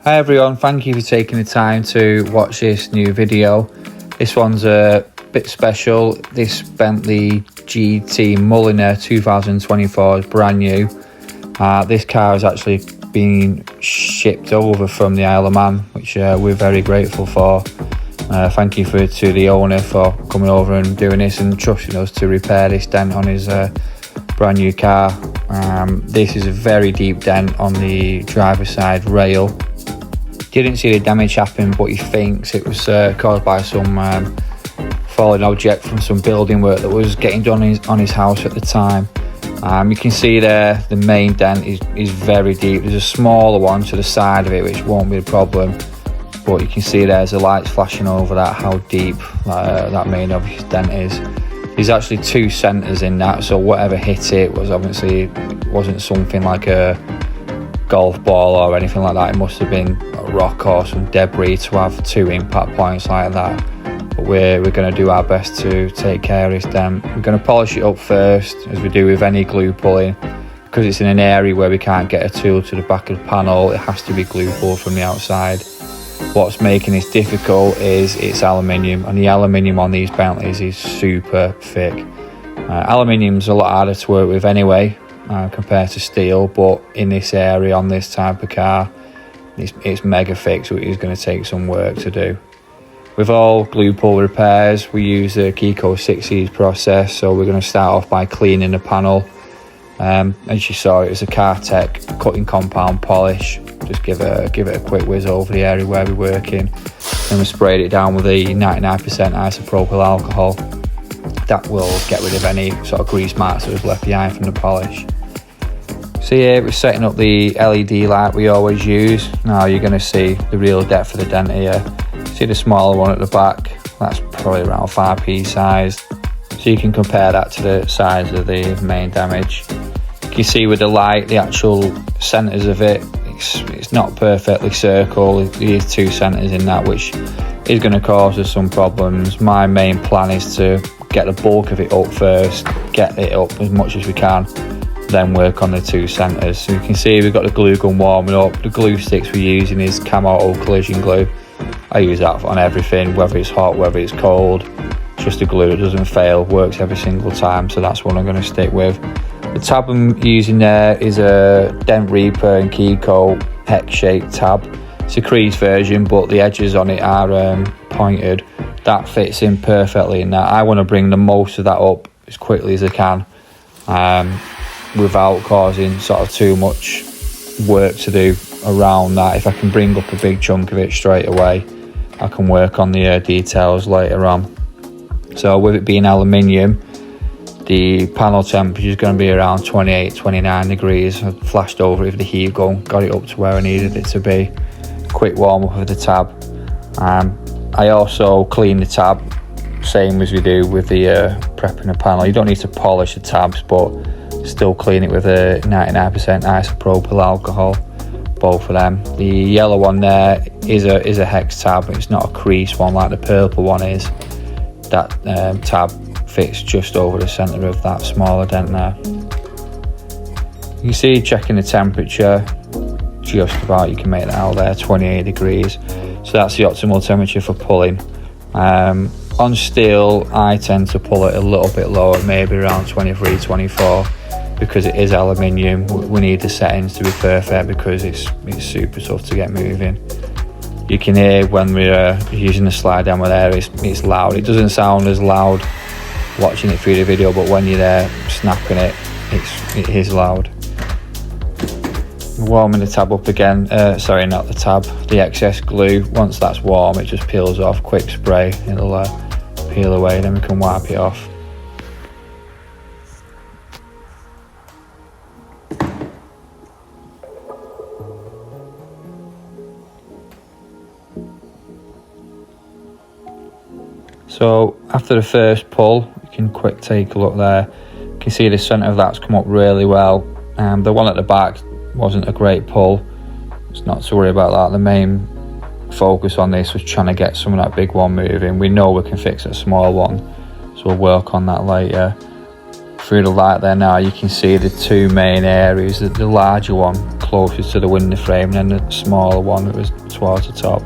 Hi everyone, thank you for taking the time to watch this new video. This one's a bit special. This Bentley GT Mulliner 2024 is brand new. This car has actually been shipped over from the Isle of Man, which we're very grateful for. Thank you to the owner for coming over and doing this and trusting us to repair this dent on his brand new car. This is a very deep dent on the driver's side rail. Didn't see the damage happen, but he thinks it was caused by some falling object from some building work that was getting done on his house at the time. You can see there the main dent is very deep. There's a smaller one to the side of it which won't be a problem, but you can see there's the lights flashing over that, how deep that main obvious dent is. There's actually two centres in that, so whatever hit it was obviously wasn't something like a golf ball or anything like that. It must have been a rock or some debris to have two impact points like that. But we're going to do our best to take care of this dent. We're going to polish it up first, as we do with any glue pulling. Because it's in an area where we can't get a tool to the back of the panel, it has to be glue pulled from the outside. What's making this difficult is it's aluminium, and the aluminium on these Bentleys is super thick. Aluminium's a lot harder to work with anyway, compared to steel, but in this area on this type of car it's mega thick, so it is going to take some work to do. With all glue pull repairs we use the Kiko 6E's process, so we're going to start off by cleaning the panel. As you saw, it was a Cartec cutting compound polish. Just give it a quick whiz over the area where we're working, and we sprayed it down with a 99% isopropyl alcohol. That will get rid of any sort of grease marks that was left behind from the polish. So here we're setting up the LED light we always use. Now you're going to see the real depth of the dent here. See the smaller one at the back, that's probably around 5p size. So you can compare that to the size of the main damage. You can see with the light, the actual centres of it, it's not perfectly circle. There's two centres in that, which is going to cause us some problems. My main plan is to get the bulk of it up first, get it up as much as we can, then work on the two centres. So you can see we've got the glue gun warming up. The glue sticks we're using is Cam Auto collision glue. I use that on everything, whether it's hot, whether it's cold. Just a glue that doesn't fail, works every single time, so that's what I'm going to stick with. The tab I'm using there is a Dent Reaper and Kiko hex-shaped tab. It's a creased version, but the edges on it are pointed. That fits in perfectly in that. I want to bring the most of that up as quickly as I can, without causing sort of too much work to do around that. If I can bring up a big chunk of it straight away, I can work on the details later on. So with it being aluminium, the panel temperature is going to be around 28-29 degrees. I flashed over it with the heat gun, got it up to where I needed it to be. Quick warm up with the tab. I also clean the tab, same as we do with the prepping the panel. You don't need to polish the tabs, but still clean it with a 99% isopropyl alcohol, both of them. The yellow one there is a hex tab. It's not a crease one like the purple one is. That tab fits just over the centre of that smaller dent there. You can see, checking the temperature, just about, you can make that out there, 28 degrees. So that's the optimal temperature for pulling. On steel, I tend to pull it a little bit lower, maybe around 23, 24, because it is aluminium. We need the settings to be perfect because it's super tough to get moving. You can hear when we're using the slide down with air, it's loud. It doesn't sound as loud watching it through the video, but when you're there snapping it, it is loud. Warming the tab up again, sorry, not the tab, the excess glue. Once that's warm, it just peels off. Quick spray, it'll peel away, then we can wipe it off. So after the first pull, you can quick take a look there. You can see the centre of that's come up really well. The one at the back wasn't a great pull. It's not to worry about that. The main focus on this was trying to get some of that big one moving. We know we can fix a small one, so we'll work on that later. Through the light there now, you can see the two main areas. The larger one closest to the window frame, and then the smaller one that was towards the top.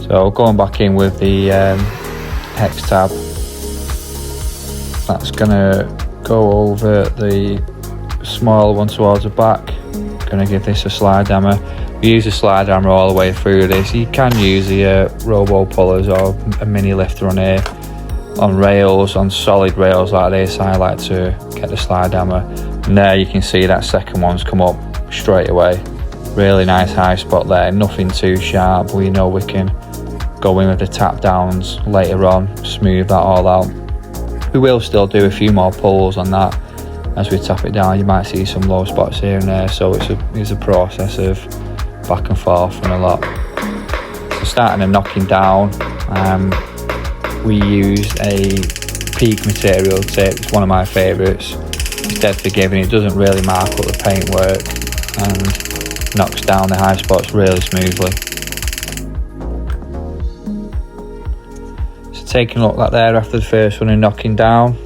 So going back in with the hex tab, that's gonna go over the smaller one towards the back. Gonna give this a slide hammer. We use a slide hammer all the way through this. You can use the robo pullers or a mini lifter on here. On rails, on solid rails like this, I like to get the slide hammer. And there you can see that second one's come up straight away. Really nice high spot there, nothing too sharp. We know we can go in with the tap downs later on, smooth that all out. We will still do a few more pulls on that. As we tap it down, you might see some low spots here and there, so it's a process of back and forth and a lot. So starting and knocking down, we used a peak material tip. It's one of my favourites. It's dead forgiving, it doesn't really mark up the paintwork and knocks down the high spots really smoothly. So taking a look like there after the first one and knocking down,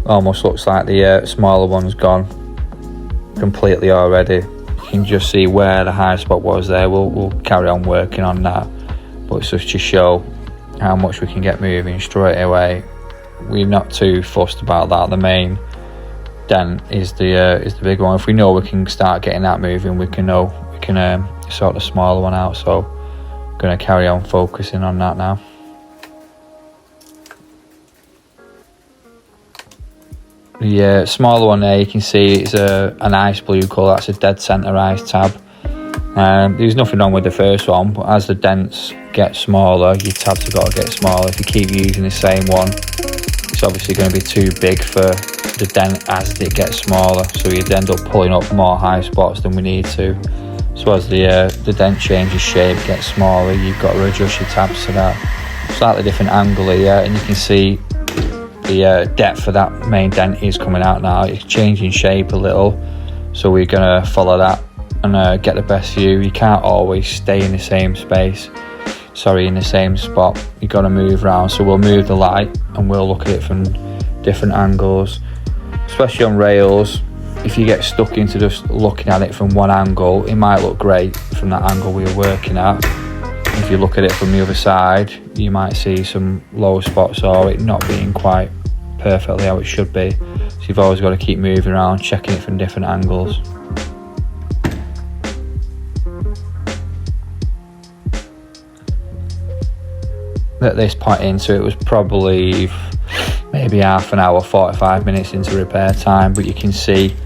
almost looks like the smaller one's gone completely already. You can just see where the high spot was there. We'll carry on working on that, but it's just to show how much we can get moving straight away. We're not too fussed about that. The main dent is the big one. If we know we can start getting that moving, we can sort the smaller one out. So I'm going to carry on focusing on that now. The smaller one there, you can see it's an ice blue colour. That's a dead centre ice tab. There's nothing wrong with the first one, but as the dents get smaller, your tabs have got to get smaller. If you keep using the same one, it's obviously going to be too big for the dent as it gets smaller, so you'd end up pulling up more high spots than we need to. So as the dent changes shape, gets smaller, you've got to adjust your tabs to that. Slightly different angle here, and you can see the depth of that main dent is coming out now. It's changing shape a little, so we're going to follow that and get the best view. You can't always stay in the same in the same spot. You've got to move around, so we'll move the light and we'll look at it from different angles, especially on rails. If you get stuck into just looking at it from one angle, it might look great from that angle we were working at. If you look at it from the other side, you might see some low spots or it not being quite perfectly how it should be. So you've always got to keep moving around, checking it from different angles. At this point into it was probably maybe half an hour, 45 minutes into repair time, but you can see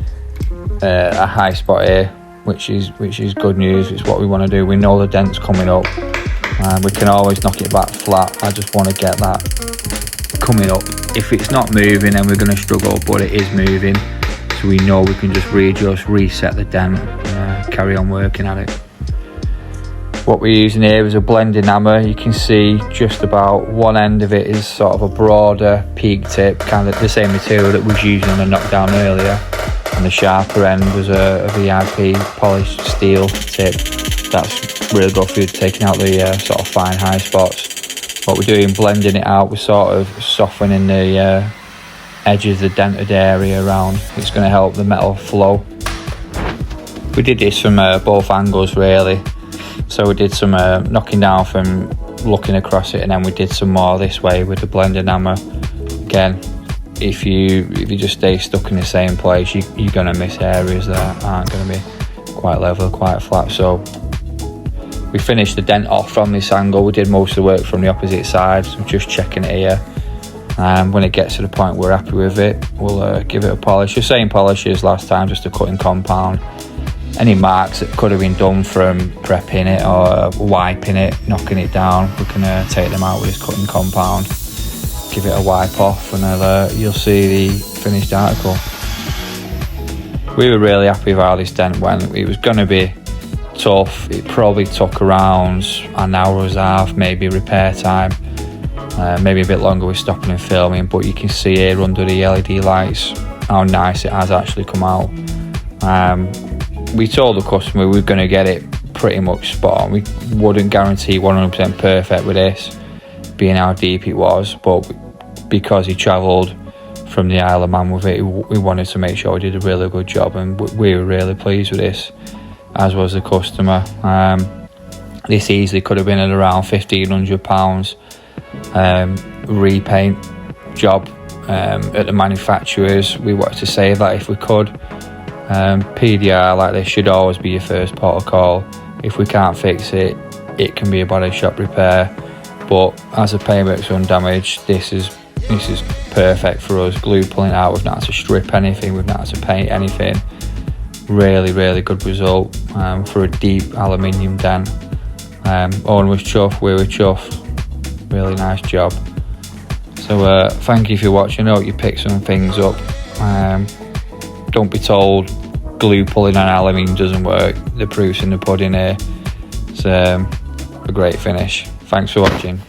a high spot here, which is good news. It's what we want to do. We know the dent's coming up, and we can always knock it back flat. I just want to get that coming up. If it's not moving, then we're going to struggle, but it is moving, so we know we can just readjust, reset the dent, and carry on working at it. What we're using here is a blending hammer. You can see just about one end of it is sort of a broader peak tip, kind of the same material that was used on the knockdown earlier, and the sharper end was a VIP polished steel tip. That's really good for taking out the sort of fine high spots. What we're doing, blending it out, we're sort of softening the edges of the dented area around. It's going to help the metal flow. We did this from both angles really. So we did some knocking down from looking across it, and then we did some more this way with the blending hammer. Again, if you just stay stuck in the same place, you're going to miss areas that aren't going to be quite level, quite flat. So we finished the dent off from this angle. We did most of the work from the opposite side, so just checking it here. When it gets to the point we're happy with it, we'll give it a polish. The same polish as last time, just a cutting compound. Any marks that could have been done from prepping it or wiping it, knocking it down, we can take them out with this cutting compound, give it a wipe off, and you'll see the finished article. We were really happy with how this dent went. It was going to be tough. It probably took around an hour and a half, maybe repair time, maybe a bit longer with stopping and filming, but you can see here under the LED lights how nice it has actually come out. We told the customer we were going to get it pretty much spot on. We wouldn't guarantee 100% perfect with this, being how deep it was, but because he travelled from the Isle of Man with it, we wanted to make sure we did a really good job, and we were really pleased with this. as was the customer. This easily could have been at around £1,500 repaint job at the manufacturers. We wanted to save that if we could. PDR like this should always be your first port of call. If we can't fix it, it can be a body shop repair, but as the paintwork's undamaged, this is perfect for us. Glue pulling out, we've not had to strip anything, we've not had to paint anything. Really good result for a deep aluminium dent. Owen was chuffed, we were chuffed. Really nice job. So thank you for watching. I hope you picked some things up. Don't be told glue pulling on aluminium doesn't work. The proof's in the pudding here. It's a great finish. Thanks for watching.